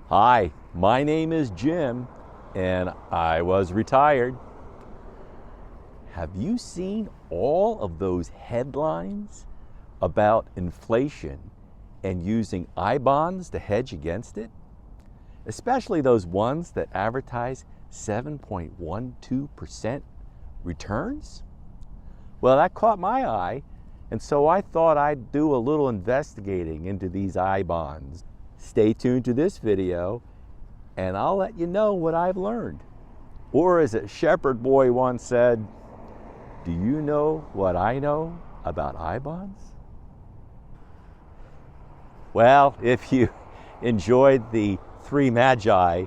Hi, my name is Jim, and I was retired. Have you seen all of those headlines about inflation and using I bonds to hedge against it? Especially those ones that advertise 7.12% returns? Well, that caught my eye, and so I thought I'd do a little investigating into these I bonds. Stay tuned to this video and I'll let you know what I've learned. Or as a shepherd boy once said, do you know what I know about I bonds? Well, if you enjoyed the Three Magi,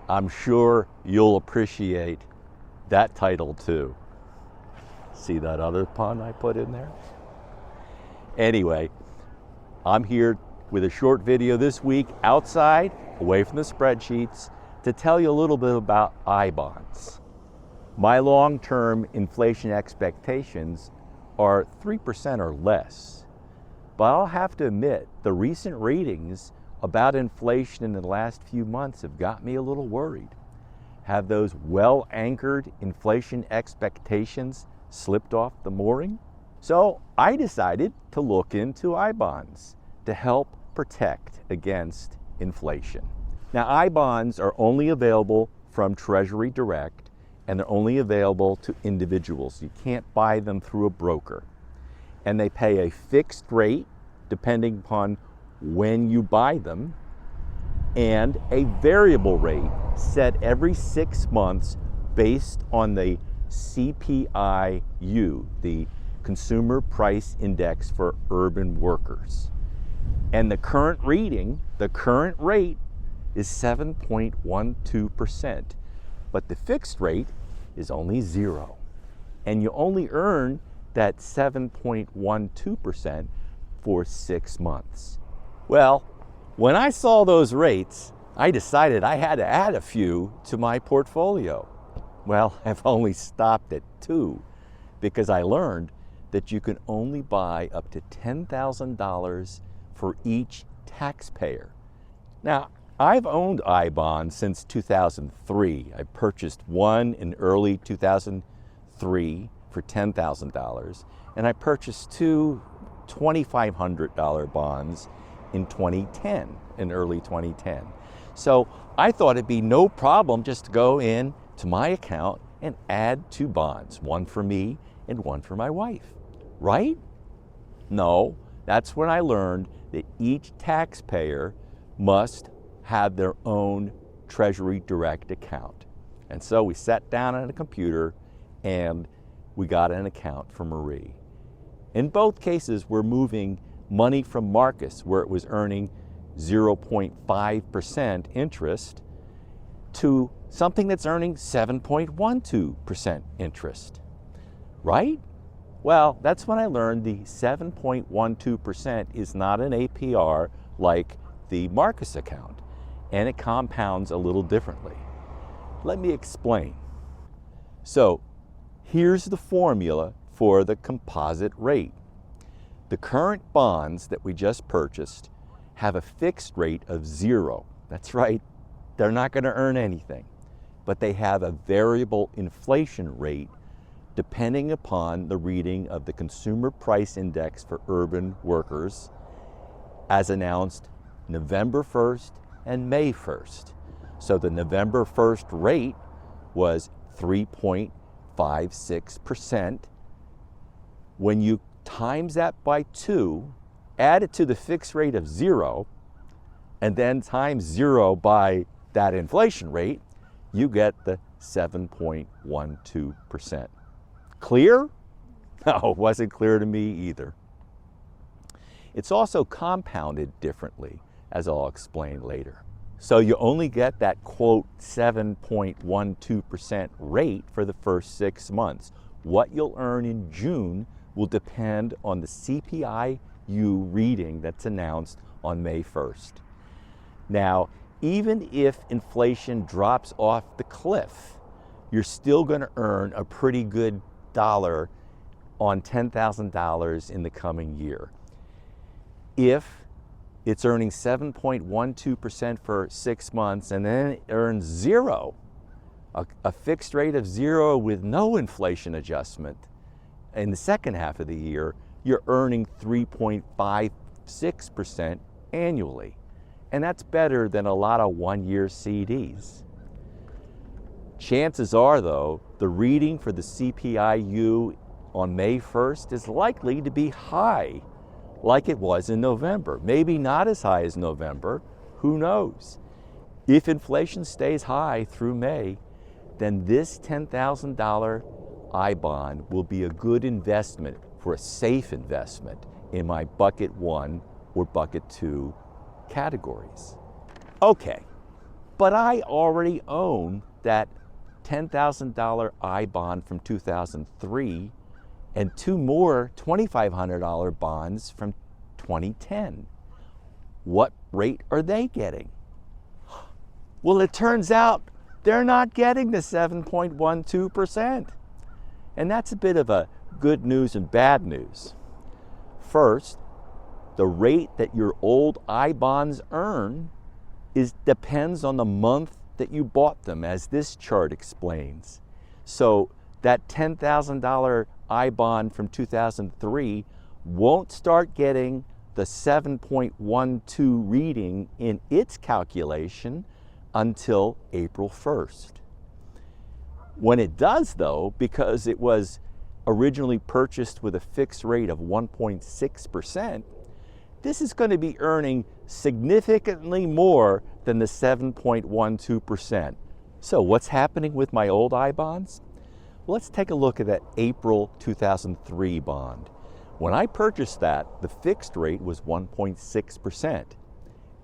I'm sure you'll appreciate that title too. See that other pun I put in there? Anyway, I'm here with a short video this week outside, away from the spreadsheets, to tell you a little bit about I bonds. My long-term inflation expectations are 3% or less, but I'll have to admit the recent readings about inflation in the last few months have got me a little worried. Have those well-anchored inflation expectations slipped off the mooring? So I decided to look into I bonds to help protect against inflation. Now, I bonds are only available from Treasury Direct, and they're only available to individuals. You can't buy them through a broker. And they pay a fixed rate depending upon when you buy them, and a variable rate set every 6 months based on the CPIU, the Consumer Price Index for Urban Workers. And the current reading, the current rate is 7.12%, but the fixed rate is only 0. And you only earn that 7.12% for 6 months. Well, when I saw those rates, I decided I had to add a few to my portfolio. Well, I've only stopped at 2 because I learned that you can only buy up to $10,000 for each taxpayer. Now, I've owned I bonds since 2003. I purchased one in early 2003 for $10,000, and I purchased two $2,500 bonds in 2010, in early 2010. So I thought it'd be no problem just to go in to my account and add 2 bonds, one for me and one for my wife, right? No, that's when I learned that each taxpayer must have their own Treasury Direct account. And so we sat down on a computer and we got an account for Marie. In both cases, we're moving money from Marcus, where it was earning 0.5% interest, to something that's earning 7.12% interest, right? Well, that's when I learned the 7.12% is not an APR like the Marcus account, and it compounds a little differently. Let me explain. So here's the formula for the composite rate. The current bonds that we just purchased have a fixed rate of 0. That's right, they're not going to earn anything, but they have a variable inflation rate depending upon the reading of the Consumer Price Index for Urban Workers as announced November 1st and May 1st. So the November 1st rate was 3.56%. When you times that by 2, add it to the fixed rate of 0, and then times 0 by that inflation rate, you get the 7.12%. Clear? No, it wasn't clear to me either. It's also compounded differently, as I'll explain later. So you only get that, quote, 7.12% rate for the first 6 months. What you'll earn in June will depend on the CPIU reading that's announced on May 1st. Now, even if inflation drops off the cliff, you're still going to earn a pretty good dollar on $10,000 in the coming year. If It's earning 7.12% for 6 months, and then it earns zero, a fixed rate of zero with no inflation adjustment. In the second half of the year, you're earning 3.56% annually. And that's better than a lot of one-year CDs. Chances are, though, the reading for the CPI-U on May 1st is likely to be high, like it was in November. Maybe not as high as November, who knows? If inflation stays high through May, then this $10,000 I-bond will be a good investment, for a safe investment in my bucket 1 or bucket 2 categories. Okay, but I already own that $10,000 I-bond from 2003 and 2 more $2,500 bonds from 2010. What rate are they getting? Well, it turns out they're not getting the 7.12%. And that's a bit of a good news and bad news. First, the rate that your old I-bonds earn depends on the month that you bought them, as this chart explains. So that $10,000 I-bond from 2003 won't start getting the 7.12 reading in its calculation until April 1st. When it does, though, because it was originally purchased with a fixed rate of 1.6%, this is going to be earning significantly more than the 7.12%. So what's happening with my old I-bonds? Well, let's take a look at that April 2003 bond. When I purchased that, the fixed rate was 1.6%,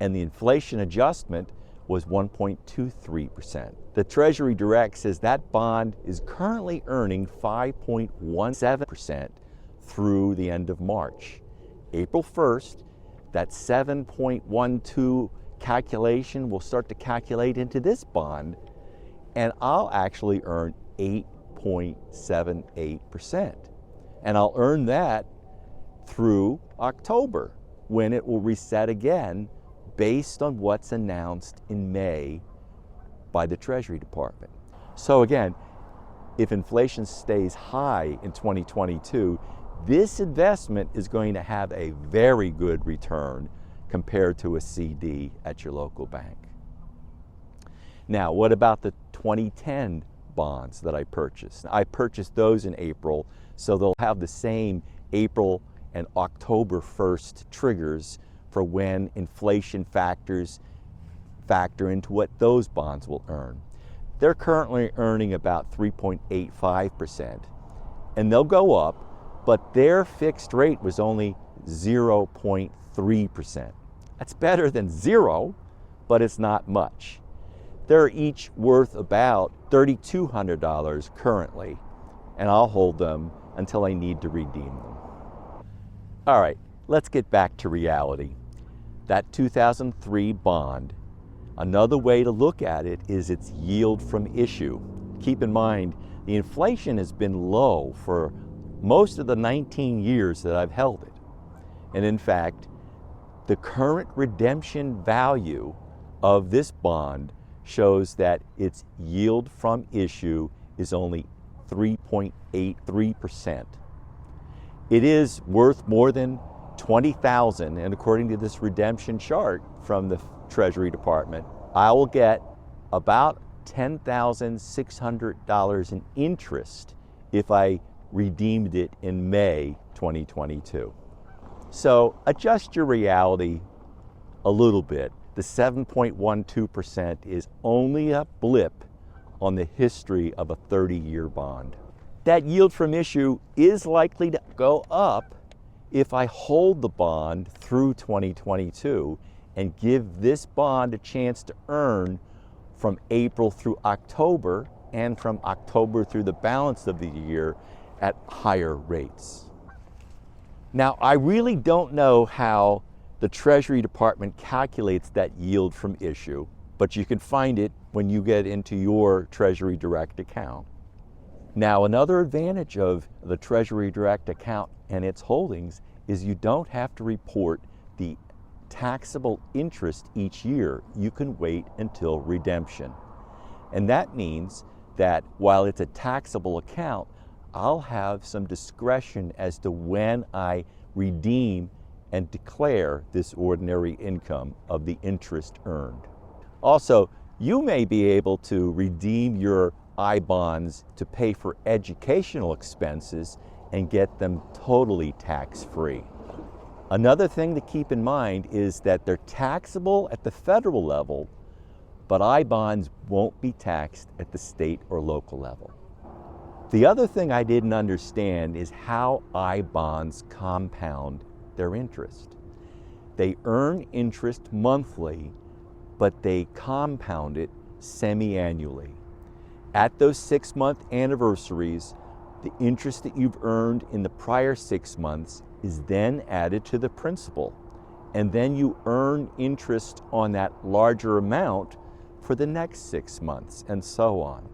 and the inflation adjustment was 1.23%. The Treasury Direct says that bond is currently earning 5.17% through the end of March. April 1st, that 7.12 calculation will start to calculate into this bond, and I'll actually earn 8.78%. And I'll earn that through October, when it will reset again based on what's announced in May by the Treasury Department. So again, if inflation stays high in 2022, this investment is going to have a very good return compared to a CD at your local bank. Now, what about the 2010 bonds that I purchased? I purchased those in April, so they'll have the same April and October 1st triggers for when inflation factors factor into what those bonds will earn. They're currently earning about 3.85%, and they'll go up, but their fixed rate was only 0.3%. That's better than zero, but it's not much. They're each worth about $3,200 currently, and I'll hold them until I need to redeem them. All right, let's get back to reality. That 2003 bond, another way to look at it is its yield from issue. Keep in mind, the inflation has been low for most of the 19 years that I've held it. And in fact, the current redemption value of this bond shows that its yield from issue is only 3.83%. It is worth more than $20,000, and according to this redemption chart from the Treasury Department, I will get about $10,600 in interest if I redeemed it in May 2022. So adjust your reality a little bit. The 7.12% is only a blip on the history of a 30-year bond. That yield from issue is likely to go up if I hold the bond through 2022 and give this bond a chance to earn from April through October and from October through the balance of the year at higher rates. Now, I really don't know how the Treasury Department calculates that yield from issue, but you can find it when you get into your Treasury Direct account. Now, another advantage of the Treasury Direct account and its holdings is you don't have to report the taxable interest each year, you can wait until redemption. And that means that while it's a taxable account, I'll have some discretion as to when I redeem and declare this ordinary income of the interest earned. Also, you may be able to redeem your I-bonds to pay for educational expenses and get them totally tax-free. Another thing to keep in mind is that they're taxable at the federal level, but I-bonds won't be taxed at the state or local level. The other thing I didn't understand is how I-bonds compound their interest. They earn interest monthly, but they compound it semi-annually. At those 6-month anniversaries, the interest that you've earned in the prior 6 months is then added to the principal, and then you earn interest on that larger amount for the next 6 months, and so on.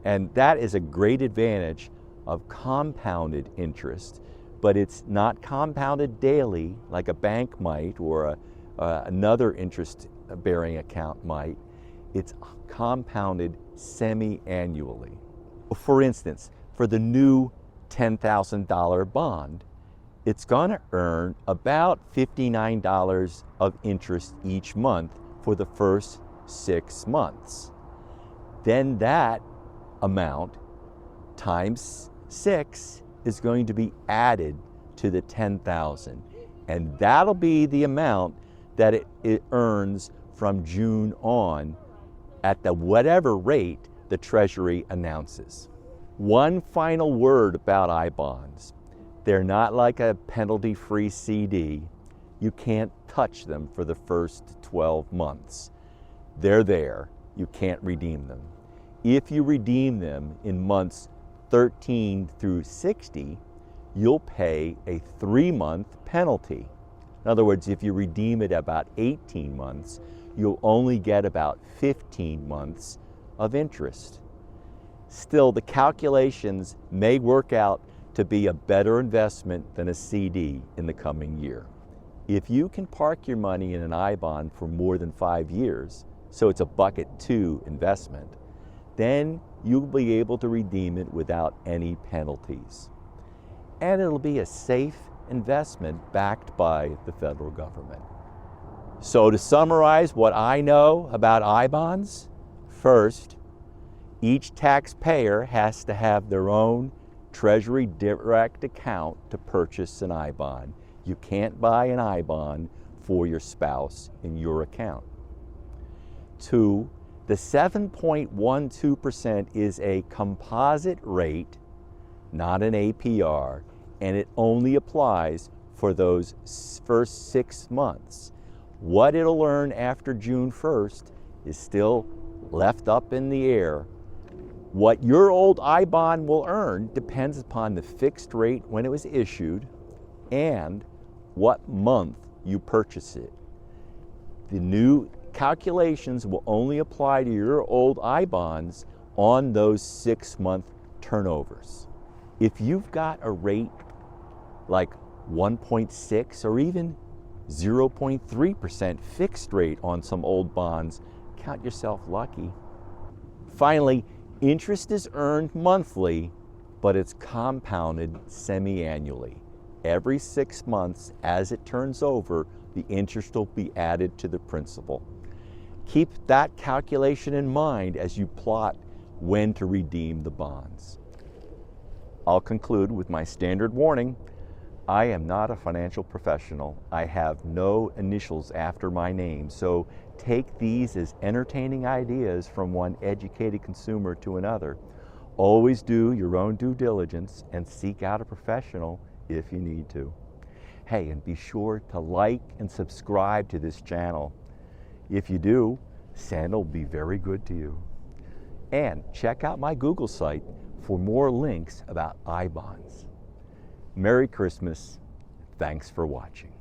And that is a great advantage of compounded interest, but it's not compounded daily like a bank might or another interest-bearing account might. It's compounded semi-annually. For instance, for the new $10,000 bond, it's going to earn about $59 of interest each month for the first 6 months. Then that amount times 6 is going to be added to the $10,000, and that'll be the amount that it earns from June on at the whatever rate the Treasury announces. One final word about I-bonds. They're not like a penalty-free CD. You can't touch them for the first 12 months. They're there. You can't redeem them. If you redeem them in months 13 through 60, you'll pay a 3-month penalty. In other words, if you redeem it about 18 months, you'll only get about 15 months of interest. Still, the calculations may work out to be a better investment than a CD in the coming year. If you can park your money in an I-bond for more than 5 years, so it's a bucket 2 investment, then you'll be able to redeem it without any penalties. And it'll be a safe investment backed by the federal government. So to summarize what I know about I-bonds, first, each taxpayer has to have their own Treasury direct account to purchase an I-bond. You can't buy an I-bond for your spouse in your account. 2, the 7.12% is a composite rate, not an APR, and it only applies for those first 6 months. What it'll earn after June 1st is still left up in the air. What your old I-bond will earn depends upon the fixed rate when it was issued and what month you purchase it. The new calculations will only apply to your old I-bonds on those 6-month turnovers. If you've got a rate like 1.6 or even 0.3% fixed rate on some old bonds, count yourself lucky. Finally, interest is earned monthly, but it's compounded semi-annually. Every 6 months, as it turns over, the interest will be added to the principal. Keep that calculation in mind as you plot when to redeem the bonds. I'll conclude with my standard warning. I am not a financial professional. I have no initials after my name, so take these as entertaining ideas from one educated consumer to another. Always do your own due diligence and seek out a professional if you need to. Hey, and be sure to like and subscribe to this channel. If you do, Santa will be very good to you. And check out my Google site for more links about I-bonds. Merry Christmas. Thanks for watching.